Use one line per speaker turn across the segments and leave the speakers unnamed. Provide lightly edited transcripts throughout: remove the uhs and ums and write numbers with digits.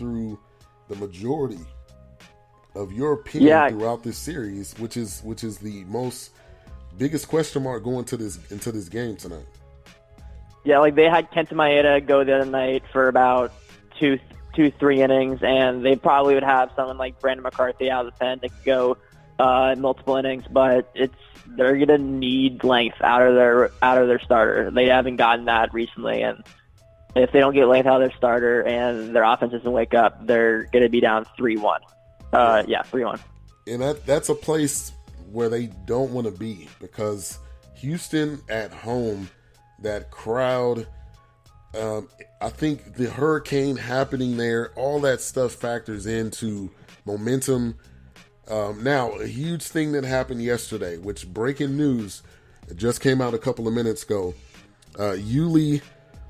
through the majority of your opinion throughout this series, which is the biggest question mark going into this game tonight.
Yeah, like they had Kenta Maeda go the other night for about two, 3 innings, and they probably would have someone like Brandon McCarthy out of the pen that could go multiple innings, but they're gonna need length out of their starter. They haven't gotten that recently, and if they don't get length out of their starter and their offense doesn't wake up, they're gonna be down 3-1. 3-1.
And that's a place where they don't want to be, because Houston at home, that crowd, I think the hurricane happening there, all that stuff factors into momentum. Now, a huge thing that happened yesterday, which breaking news, it just came out a couple of minutes ago. Yuli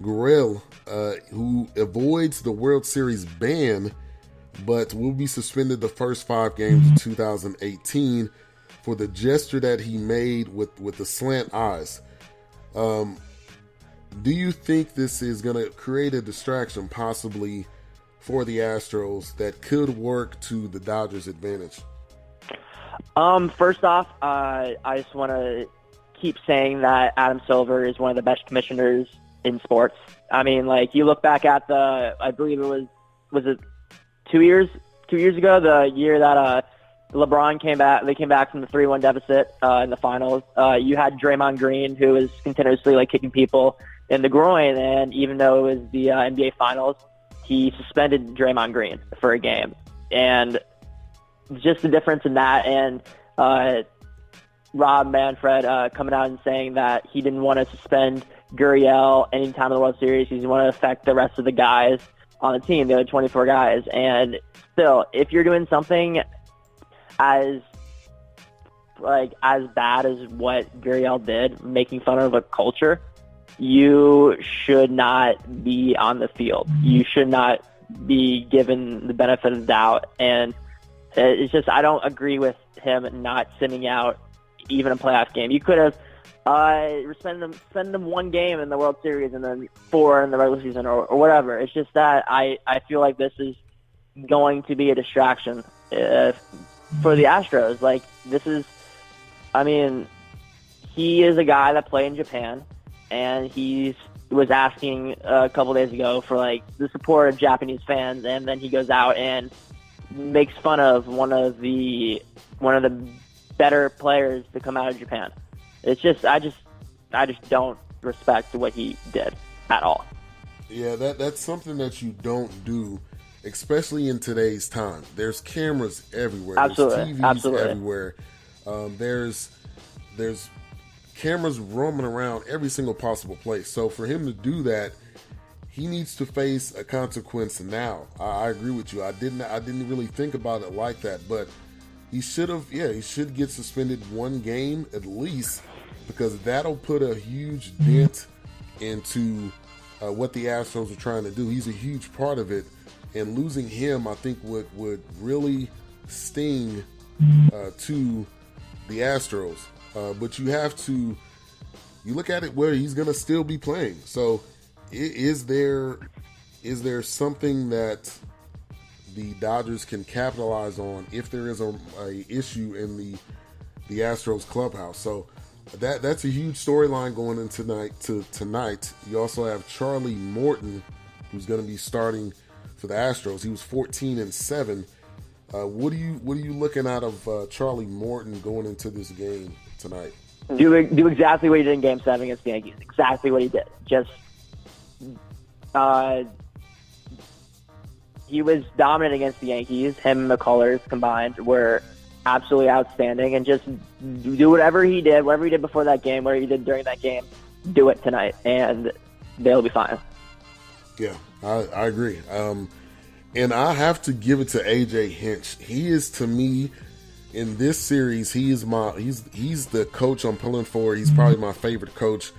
Gurriel, who avoids the World Series ban, but will be suspended the first 5 games of 2018 for the gesture that he made with the slant eyes. Do you think this is going to create a distraction possibly for the Astros that could work to the Dodgers' advantage?
First off, I just want to keep saying that Adam Silver is one of the best commissioners in sports. I mean, like, you look back at I believe it was 2 years ago, the year that LeBron came back. They came back from the 3-1 deficit in the finals. You had Draymond Green, who was continuously like kicking people in the groin, and even though it was the NBA Finals, he suspended Draymond Green for a game. And just the difference in that, and Rob Manfred coming out and saying that he didn't want to suspend Gurriel anytime in the World Series. He didn't want to affect the rest of the guys on the team, the other 24 guys. And still, if you're doing something as bad as what Gurriel did, making fun of a culture, you should not be on the field. You should not be given the benefit of the doubt. And it's just, I don't agree with him not sending out even a playoff game. You could have send them 1 game in the World Series and then 4 in the regular season or whatever. It's just that I feel like this is going to be a distraction for the Astros. Like, he is a guy that played in Japan, and he was asking a couple days ago for like the support of Japanese fans, and then he goes out and makes fun of one of the better players to come out of Japan. It's just, I just don't respect what he did at all.
Yeah, that's something that you don't do, especially in today's time. There's cameras everywhere.
Absolutely.
There's TVs everywhere. There's cameras roaming around every single possible place. So for him to do that, he needs to face a consequence now. I agree with you. I didn't really think about it like that, but he should get suspended 1 game at least, because that'll put a huge dent into what the Astros are trying to do. He's a huge part of it, and losing him, I think, would really sting to the Astros. But you look at it where he's going to still be playing. So is there something that the Dodgers can capitalize on if there is a issue in the Astros clubhouse? So that's a huge storyline going in tonight. You also have Charlie Morton, who's going to be starting for the Astros. He was 14-7. What are you looking out of Charlie Morton going into this game tonight?
Do exactly what he did in Game 7 against the Yankees. Exactly what he did. Just he was dominant against the Yankees. Him and McCullers combined were absolutely outstanding. And just do whatever he did before that game, whatever he did during that game, do it tonight, and they'll be fine.
Yeah, I agree. And I have to give it to AJ Hinch. He is, to me, in this series, he's the coach I'm pulling for. He's probably my favorite coach,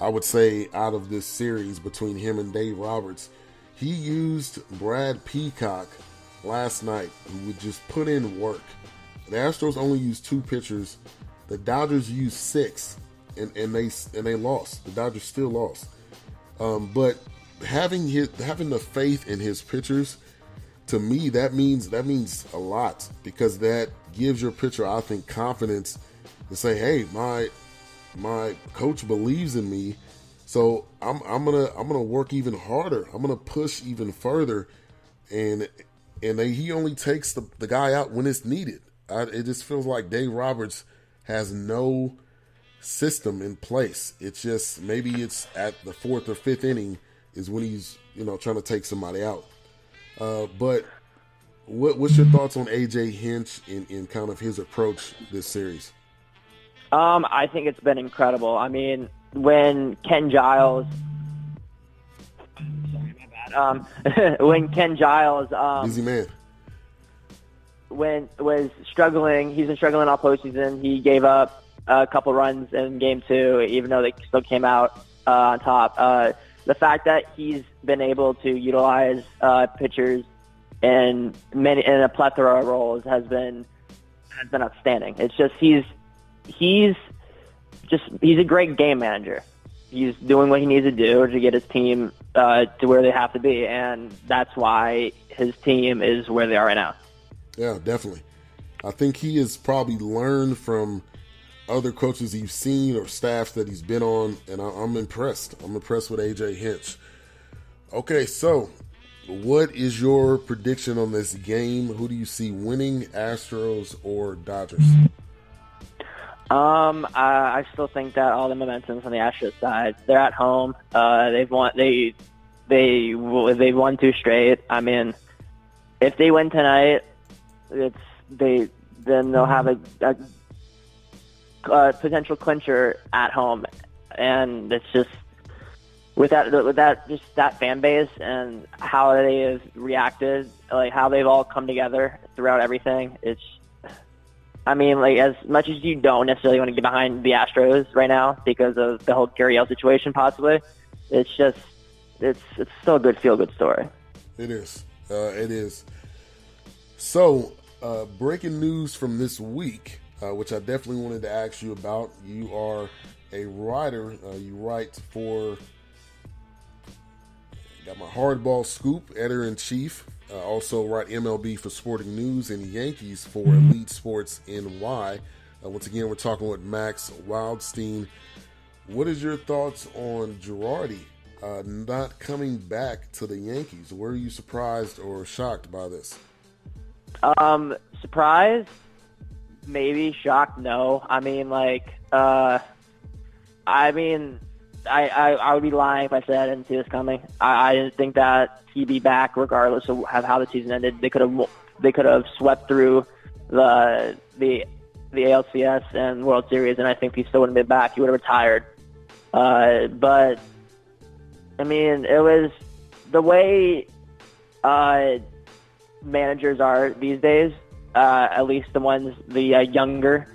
I would say, out of this series between him and Dave Roberts. He used Brad Peacock last night, who would just put in work. The Astros only used 2 pitchers. The Dodgers used 6, and they lost. The Dodgers still lost. But having the faith in his pitchers, to me, that means a lot, because that gives your pitcher, I think, confidence to say, hey, my coach believes in me, so I'm gonna work even harder. I'm gonna push even further, and he only takes the guy out when it's needed. It just feels like Dave Roberts has no system in place. It's just, maybe it's at the 4th or 5th inning is when he's trying to take somebody out. But what's your thoughts on AJ Hinch in kind of his approach this series?
I think it's been incredible. I mean, when Ken Giles, when Ken Giles,
busy man,
was struggling, he's been struggling all postseason. He gave up a couple runs in Game 2, even though they still came out on top. The fact that he's been able to utilize pitchers in a plethora of roles has been outstanding. It's just he's a great game manager. He's doing what he needs to do to get his team to where they have to be, and that's why his team is where they are right now.
Yeah, definitely. I think he has probably learned from other coaches he's seen or staffs that he's been on, and I'm impressed. I'm impressed with AJ Hinch. Okay, so what is your prediction on this game? Who do you see winning, Astros or Dodgers?
I still think that all the momentum's on the Astros side. They're at home. They've won 2 straight. I mean, if they win tonight, then they'll have a potential clincher at home, and it's just with that fan base and how they have reacted, like how they've all come together throughout everything. I mean, like, as much as you don't necessarily want to get behind the Astros right now because of the whole Gurriel situation, possibly, it's still a good feel-good story.
It is. It is. So, breaking news from this week, which I definitely wanted to ask you about. You are a writer. You write for, got my Hardball Scoop, editor-in-chief. Also write MLB for Sporting News and Yankees for Elite Sports NY. Once again, we're talking with Max Wildstein. What is your thoughts on Girardi not coming back to the Yankees? Were you surprised or shocked by this?
Surprised? Maybe. Shocked? No. I mean, I would be lying if I said I didn't see this coming. I didn't think that he'd be back regardless of how the season ended. They could have swept through the ALCS and World Series, and I think he still wouldn't have been back. He would have retired. But I mean, it was the way managers are these days. At least the ones the younger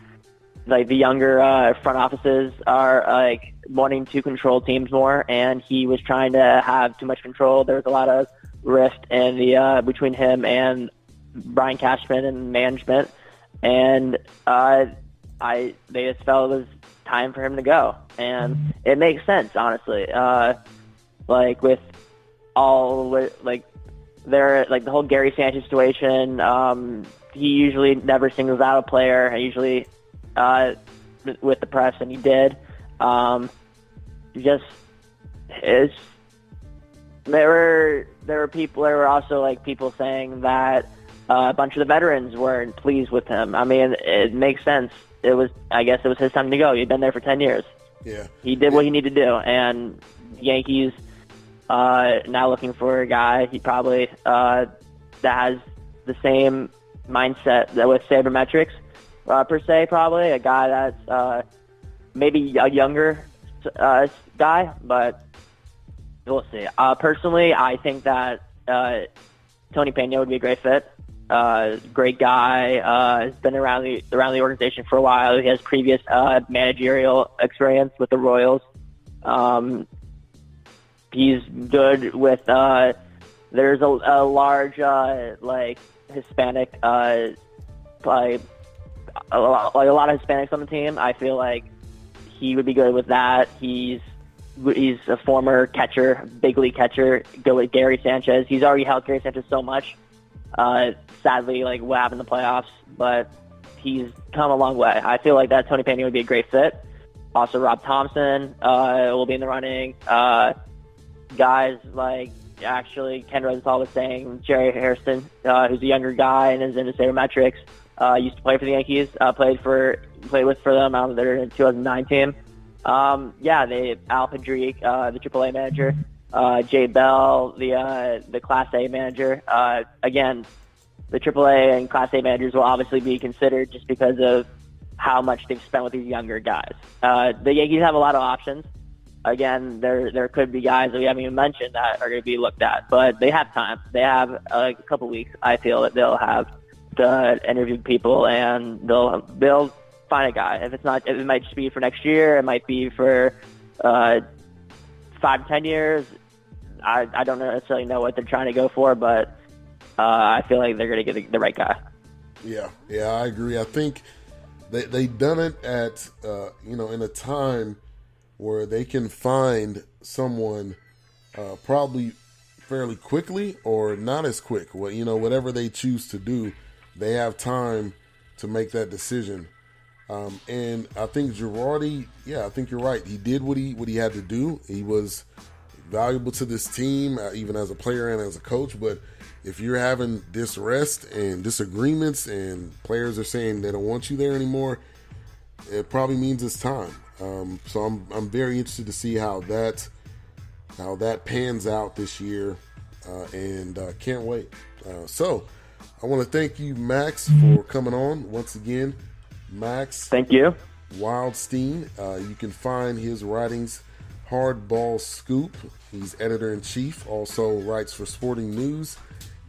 front offices are wanting to control teams more, and he was trying to have too much control. There was a lot of rift in between him and Brian Cashman and management, and they just felt it was time for him to go, and it makes sense, honestly. With all the whole Gary Sanchez situation, he usually never singles out a player. Usually with the press, and he did. There were also people saying that a bunch of the veterans weren't pleased with him. I mean, it makes sense. I guess it was his time to go. He'd been there for 10 years.
Yeah.
He did what he needed to do, and the Yankees now looking for a guy he probably that has the same mindset that with sabermetrics. Per se, probably a guy that's maybe a younger guy, but we'll see. Personally, I think that Tony Pena would be a great fit. Great guy, has been around the organization for a while. He has previous managerial experience with the Royals. He's good with. There's a large Hispanic a lot of Hispanics on the team. I feel like he would be good with that. He's a former catcher, big league catcher. Go with Gary Sanchez. He's already helped Gary Sanchez so much. Sadly, like what happened in the playoffs, but he's come a long way. I feel like that Tony Pena would be a great fit. Also, Rob Thompson will be in the running. Guys like, actually, Ken Rosenthal was saying Jerry Hairston, who's a younger guy and is into sabermetrics, used to play for the Yankees, played with for them on their 2009 team. They Al Pendrick, the AAA manager, Jay Bell, the Class A manager. Again, the AAA and Class A managers will obviously be considered just because of how much they've spent with these younger guys. The Yankees have a lot of options. Again, there could be guys that we haven't even mentioned that are going to be looked at, but they have time. They have a couple weeks. I feel that they'll have to interview people, and they'll find a guy. If it's not, it might just be for next year. It might be for 5 to 10 years. I don't necessarily know what they're trying to go for, but I feel like they're going to get the right guy.
Yeah, I agree. I think they've done it at in a time where they can find someone probably fairly quickly or not as quick. Well, whatever they choose to do, they have time to make that decision. And I think Girardi, I think you're right. He did what he had to do. He was valuable to this team, even as a player and as a coach. But if you're having disrest and disagreements and players are saying they don't want you there anymore, it probably means it's time. So I'm very interested to see how that pans out this year, and can't wait. So I want to thank you, Max, for coming on once again. Max,
thank you.
Wildstein. You can find his writings, Hardball Scoop. He's editor-in-chief, also writes for Sporting News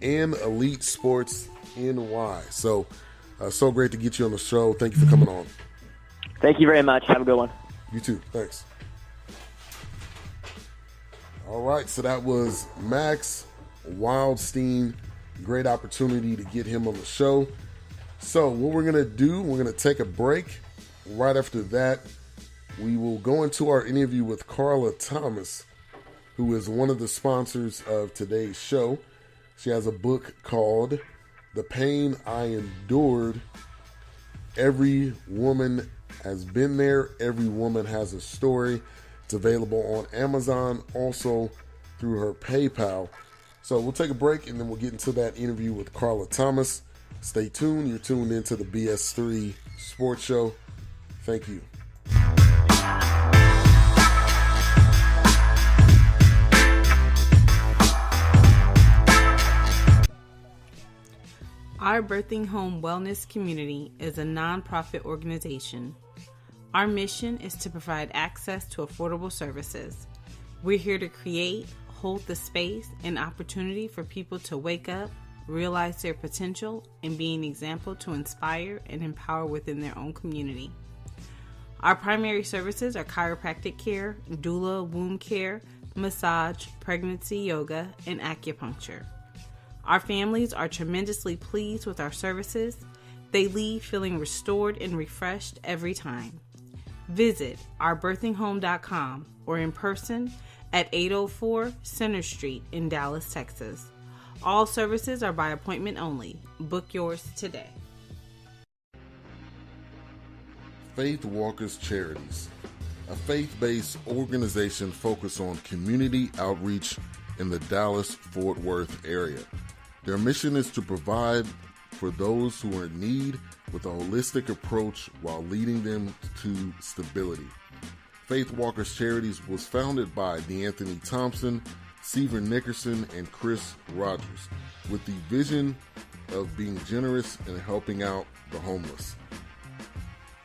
and Elite Sports NY. So great to get you on the show. Thank you for coming on.
Thank you very much. Have a good one.
You too. Thanks. All right, so that was Max Wildstein. Great opportunity to get him on the show. So what we're going to do, we're going to take a break. Right after that, we will go into our interview with Carla Thomas, who is one of the sponsors of today's show. She has a book called The Pain I Endured. Every woman has been there. Every woman has a story. It's available on Amazon, also through her PayPal. So we'll take a break, and then we'll get into that interview with Carla Thomas. Stay tuned. You're tuned into the BS3 Sports Show. Thank you.
Our Birthing Home Wellness Community is a nonprofit organization. Our mission is to provide access to affordable services. We're here to create, hold the space and opportunity for people to wake up, realize their potential, and be an example to inspire and empower within their own community. Our primary services are chiropractic care, doula, womb care, massage, pregnancy yoga, and acupuncture. Our families are tremendously pleased with our services. They leave feeling restored and refreshed every time. Visit ourbirthinghome.com or in person at 804 Center Street in Dallas, Texas. All services are by appointment only. Book yours today.
Faith Walkers Charities, a faith-based organization focused on community outreach in the Dallas-Fort Worth area. Their mission is to provide for those who are in need with a holistic approach while leading them to stability. Faith Walkers Charities was founded by DeAnthony Thompson, Seaver Nickerson, and Chris Rogers, with the vision of being generous and helping out the homeless.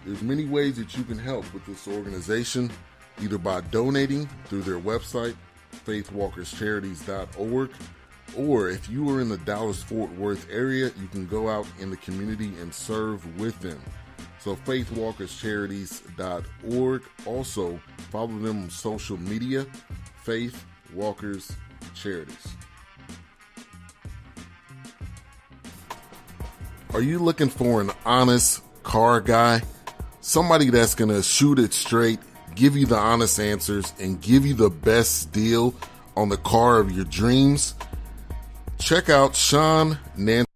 There's many ways that you can help with this organization, either by donating through their website, faithwalkerscharities.org, or if you are in the Dallas-Fort Worth area, you can go out in the community and serve with them. So faithwalkerscharities.org. Also, follow them on social media, Faith Walkers Charities. Are you looking for an honest car guy? Somebody that's going to shoot it straight, give you the honest answers, and give you the best deal on the car of your dreams? Check out Shawn Nataneti.